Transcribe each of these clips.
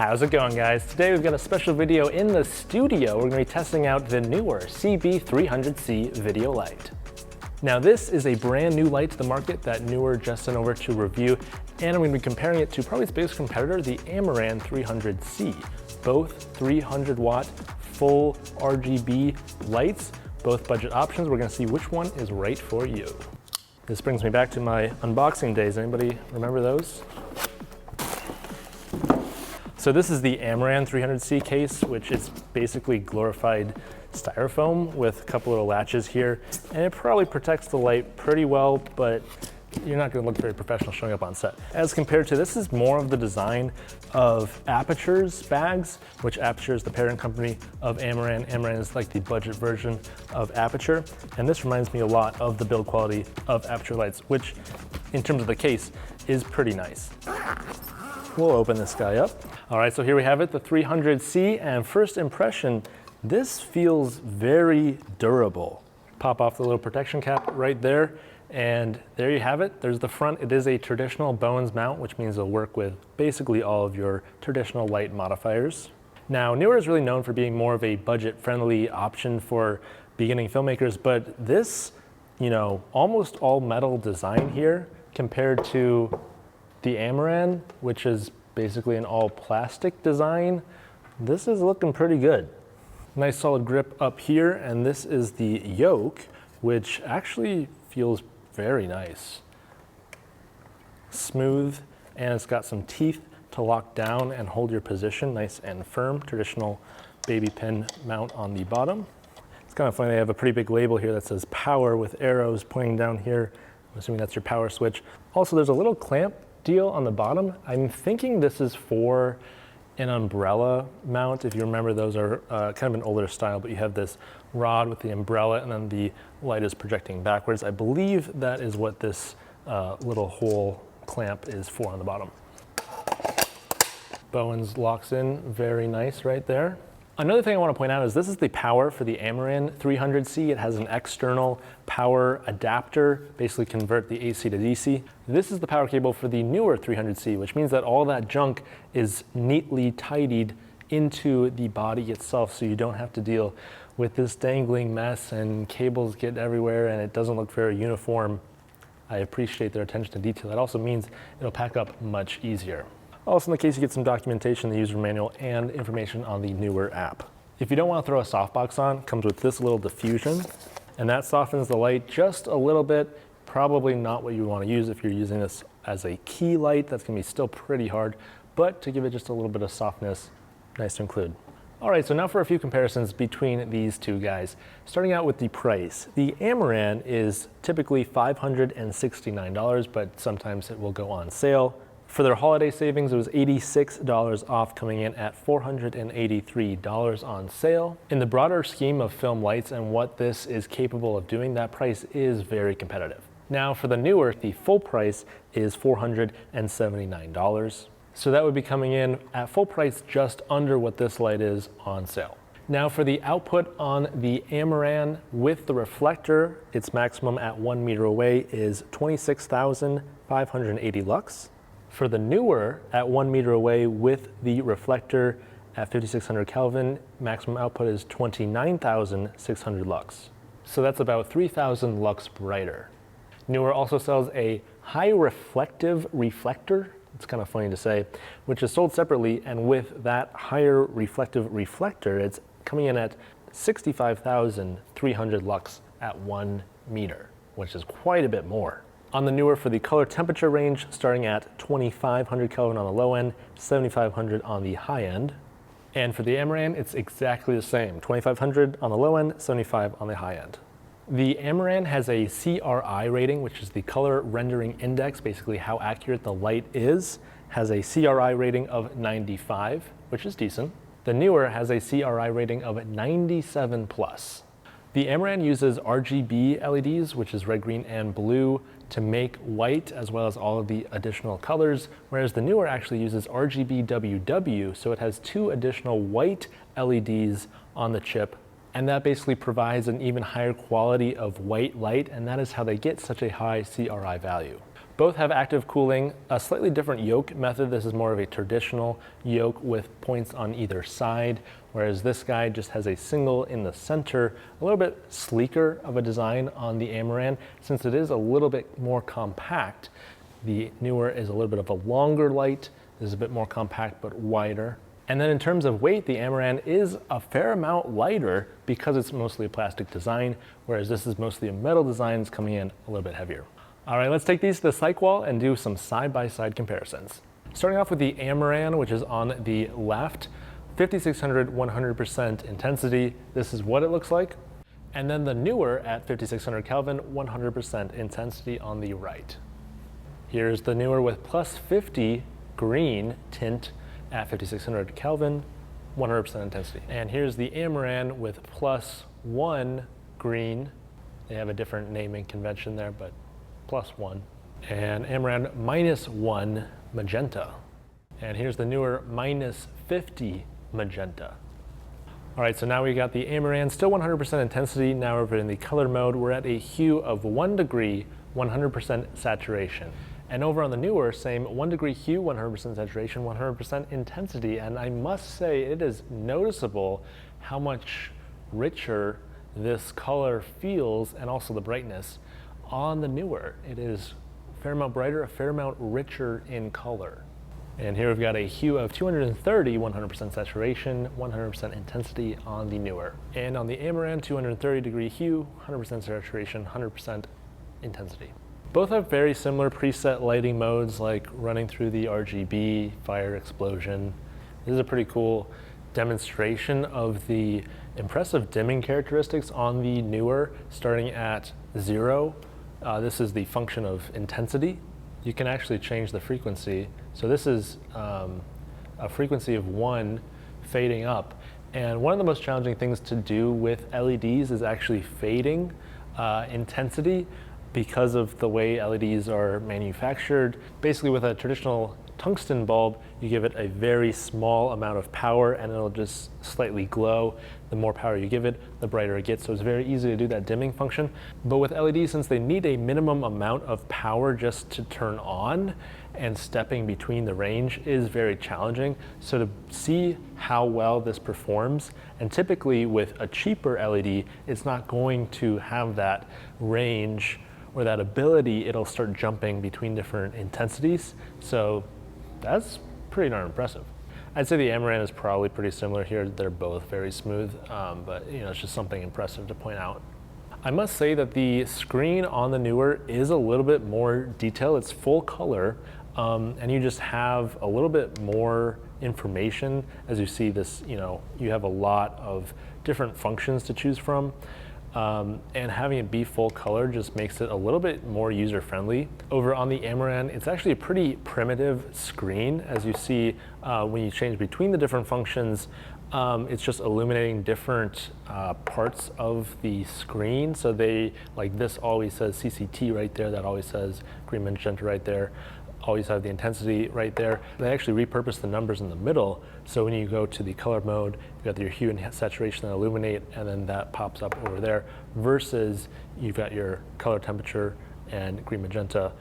How's it going, guys? Today we've got a special video in the studio. We're going to be testing out the Neewer CB300c video light. Now this is a brand new light to the market that Neewer just sent over to review, and I'm going to be comparing it to probably its biggest competitor, the Amaran 300c. Both 300 watt full RGB lights, both budget options. We're going to see which one is right for you. This brings me back to my unboxing days. Anybody remember those? So this is the Amaran 300c case, which is basically glorified styrofoam with a couple little latches here, and it probably protects the light pretty well, but you're not going to look very professional showing up on set. As compared to this is more of the design of Aperture's bags, which Aperture is the parent company of Amaran. Amaran is like the budget version of Aperture, and this reminds me a lot of the build quality of Aperture lights, which in terms of the case is pretty nice. We'll open this guy up. All right, so here we have it, the 300c, and first impression, this feels very durable. Pop off the little protection cap right there, and there you have it. There's the front. It is a traditional Bowens mount, which means it'll work with basically all of your traditional light modifiers. Now, Neewer is really known for being more of a budget-friendly option for beginning filmmakers, but this, almost all metal design here compared to the Amaran, which is basically an all plastic design, this is looking pretty good. Nice solid grip up here, and this is the yoke, which actually feels very nice. Smooth, and it's got some teeth to lock down and hold your position nice and firm. Traditional baby pin mount on the bottom. It's kind of funny, they have a pretty big label here that says power with arrows pointing down here. I'm assuming that's your power switch. Also, there's a little clamp deal on the bottom. I'm thinking this is for an umbrella mount. If you remember, those are kind of an older style, but you have this rod with the umbrella and then the light is projecting backwards. I believe that is what this little hole clamp is for on the bottom. Bowens locks in very nice right there. Another thing I want to point out is this is the power for the Amaran 300c. It has an external power adapter, basically convert the AC to DC. This is the power cable for the Neewer 300c, which means that all that junk is neatly tidied into the body itself, so you don't have to deal with this dangling mess and cables get everywhere and it doesn't look very uniform. I appreciate their attention to detail. That also means it'll pack up much easier. Also, in the case, you get some documentation, the user manual, and information on the Neewer app. If you don't want to throw a softbox on, it comes with this little diffusion, and that softens the light just a little bit. Probably not what you want to use if you're using this as a key light. That's going to be still pretty hard, but to give it just a little bit of softness, nice to include. All right, so now for a few comparisons between these two guys. Starting out with the price. The Amaran is typically $569, but sometimes it will go on sale. For their holiday savings, it was $86 off, coming in at $483 on sale. In the broader scheme of film lights and what this is capable of doing, that price is very competitive. Now for the Neewer, the full price is $479. So that would be coming in at full price just under what this light is on sale. Now for the output on the Amaran with the reflector, its maximum at 1 meter away is 26,580 lux. For the Neewer, at 1 meter away with the reflector at 5600 Kelvin, maximum output is 29,600 lux. So that's about 3,000 lux brighter. Neewer also sells a high reflective reflector, it's kind of funny to say, which is sold separately, and with that higher reflective reflector, it's coming in at 65,300 lux at 1 meter, which is quite a bit more. On the Neewer, for the color temperature range, starting at 2,500 Kelvin on the low end, 7,500 on the high end. And for the Amaran, it's exactly the same, 2,500 on the low end, 75 on the high end. The Amaran has a CRI rating, which is the color rendering index, basically how accurate the light is, has a CRI rating of 95, which is decent. The Neewer has a CRI rating of 97 plus. The Amaran uses RGB LEDs, which is red, green, and blue, to make white, as well as all of the additional colors, whereas the Neewer actually uses RGB WW, so it has 2 additional white LEDs on the chip, and that basically provides an even higher quality of white light, and that is how they get such a high CRI value. Both have active cooling, a slightly different yoke method. This is more of a traditional yoke with points on either side, whereas this guy just has a single in the center, a little bit sleeker of a design on the Amaran. Since it is a little bit more compact, the Neewer is a little bit of a longer light. This is a bit more compact but wider. And then in terms of weight, the Amaran is a fair amount lighter because it's mostly a plastic design, whereas this is mostly a metal design. It's coming in a little bit heavier. All right, let's take these to the cyc wall and do some side-by-side comparisons. Starting off with the Amaran, which is on the left, 5600 100% intensity. This is what it looks like. And then the Neewer at 5600 Kelvin, 100% intensity on the right. Here's the Neewer with plus 50 green tint at 5600 Kelvin, 100% intensity. And here's the Amaran with plus 1 green. They have a different naming convention there, but plus 1. And Amaran minus 1 magenta. And here's the Neewer minus 50 magenta. All right, so now we got the Amaran, still 100% intensity. Now we're in the color mode. We're at a hue of 1 degree, 100% saturation. And over on the Neewer, same 1 degree hue, 100% saturation, 100% intensity. And I must say it is noticeable how much richer this color feels, and also the brightness on the Neewer. It is a fair amount brighter, a fair amount richer in color. And here we've got a hue of 230, 100% saturation, 100% intensity on the Neewer. And on the Amaran, 230 degree hue, 100% saturation, 100% intensity. Both have very similar preset lighting modes, like running through the RGB, fire, explosion. This is a pretty cool demonstration of the impressive dimming characteristics on the Neewer, starting at 0. This is the function of intensity. You can actually change the frequency. So this is a frequency of 1 fading up. And one of the most challenging things to do with LEDs is actually fading intensity, because of the way LEDs are manufactured. Basically, with a traditional tungsten bulb, you give it a very small amount of power and it'll just slightly glow. The more power you give it, the brighter it gets. So it's very easy to do that dimming function. But with LEDs, since they need a minimum amount of power just to turn on, and stepping between the range is very challenging. So to see how well this performs, and typically with a cheaper LED, it's not going to have that range or that ability. It'll start jumping between different intensities. So that's pretty darn impressive. I'd say the Amaran is probably pretty similar here. They're both very smooth, but it's just something impressive to point out. I must say that the screen on the Neewer is a little bit more detailed. It's full color, and you just have a little bit more information. As you see this, you have a lot of different functions to choose from. And having it be full color just makes it a little bit more user-friendly. Over on the Amaran, it's actually a pretty primitive screen. As you see, when you change between the different functions, it's just illuminating different parts of the screen. So like this always says CCT right there, that always says green magenta right there. Always have the intensity right there. They actually repurpose the numbers in the middle. So when you go to the color mode, you've got your hue and saturation that illuminate, and then that pops up over there, versus you've got your color temperature and green magenta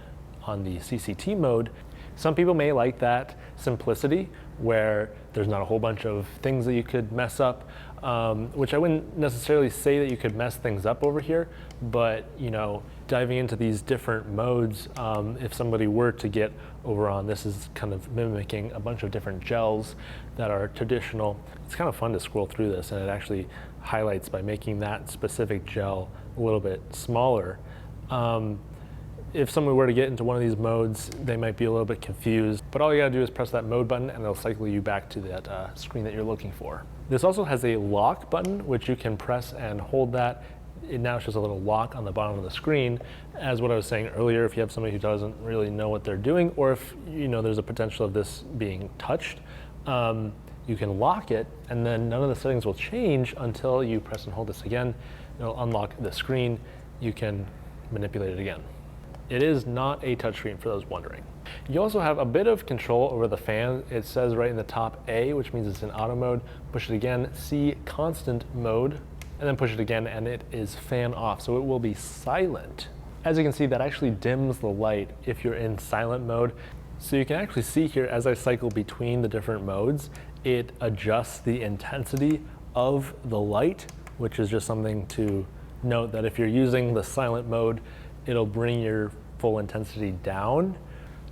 on the CCT mode. Some people may like that simplicity where there's not a whole bunch of things that you could mess up, which I wouldn't necessarily say that you could mess things up over here, but diving into these different modes, if somebody were to get over on, this is kind of mimicking a bunch of different gels that are traditional. It's kind of fun to scroll through this, and it actually highlights by making that specific gel a little bit smaller. If someone were to get into one of these modes, they might be a little bit confused, but all you gotta do is press that mode button and it'll cycle you back to that screen that you're looking for. This also has a lock button, which you can press and hold that. It now shows a little lock on the bottom of the screen. As what I was saying earlier, if you have somebody who doesn't really know what they're doing, or if there's a potential of this being touched, you can lock it, and then none of the settings will change until you press and hold this again. It'll unlock the screen. You can manipulate it again. It is not a touchscreen for those wondering. You also have a bit of control over the fan. It says right in the top A, which means it's in auto mode. Push it again, C, constant mode, and then push it again and it is fan off, so it will be silent. As you can see, that actually dims the light if you're in silent mode. So you can actually see here as I cycle between the different modes, it adjusts the intensity of the light, which is just something to note that if you're using the silent mode, it'll bring your full intensity down.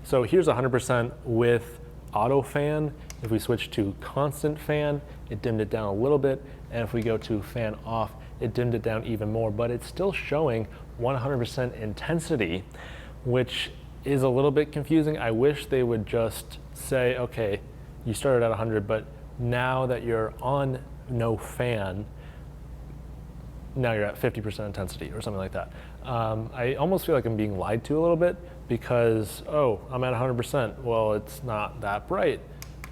So here's 100% with auto fan. If we switch to constant fan, it dimmed it down a little bit. And if we go to fan off, it dimmed it down even more, but it's still showing 100% intensity, which is a little bit confusing. I wish they would just say, okay, you started at 100, but now that you're on no fan, now you're at 50% intensity or something like that. I almost feel like I'm being lied to a little bit because, oh, I'm at 100%. Well, it's not that bright.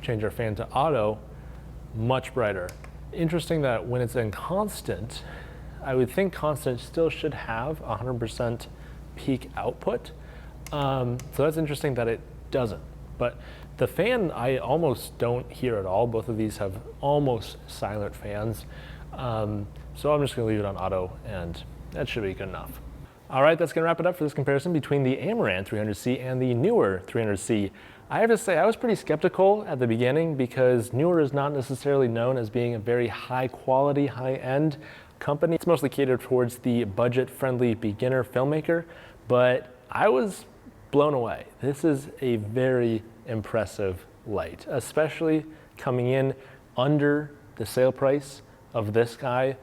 Change our fan to auto, much brighter. Interesting that when it's in constant, I would think constant still should have 100% peak output. So that's interesting that it doesn't. But the fan, I almost don't hear at all. Both of these have almost silent fans. So I'm just gonna leave it on auto and that should be good enough. All right, that's gonna wrap it up for this comparison between the Amaran 300C and the Neewer 300C. I have to say, I was pretty skeptical at the beginning because Neewer is not necessarily known as being a very high quality, high end company. It's mostly catered towards the budget-friendly beginner filmmaker, but I was blown away. This is a very impressive light, especially coming in under the sale price of this guy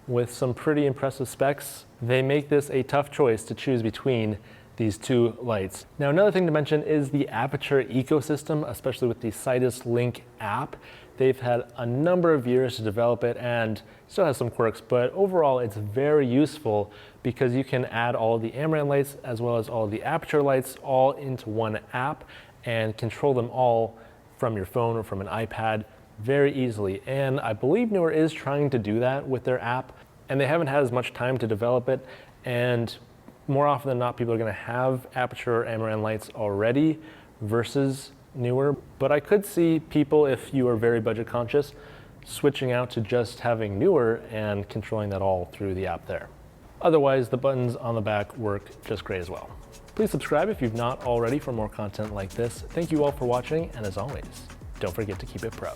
with some pretty impressive specs. They make this a tough choice to choose between these two lights. Now, another thing to mention is the aperture ecosystem, especially with the Sidus Link app. They've had a number of years to develop it and still has some quirks, but overall it's very useful because you can add all the Amaran lights as well as all the aperture lights all into one app and control them all from your phone or from an iPad very easily. And I believe Neewer is trying to do that with their app, and they haven't had as much time to develop it. And more often than not, people are gonna have aperture or Amaran lights already versus Neewer. But I could see people, if you are very budget conscious, switching out to just having Neewer and controlling that all through the app there. Otherwise, the buttons on the back work just great as well. Please subscribe if you've not already for more content like this. Thank you all for watching, and as always, don't forget to keep it pro.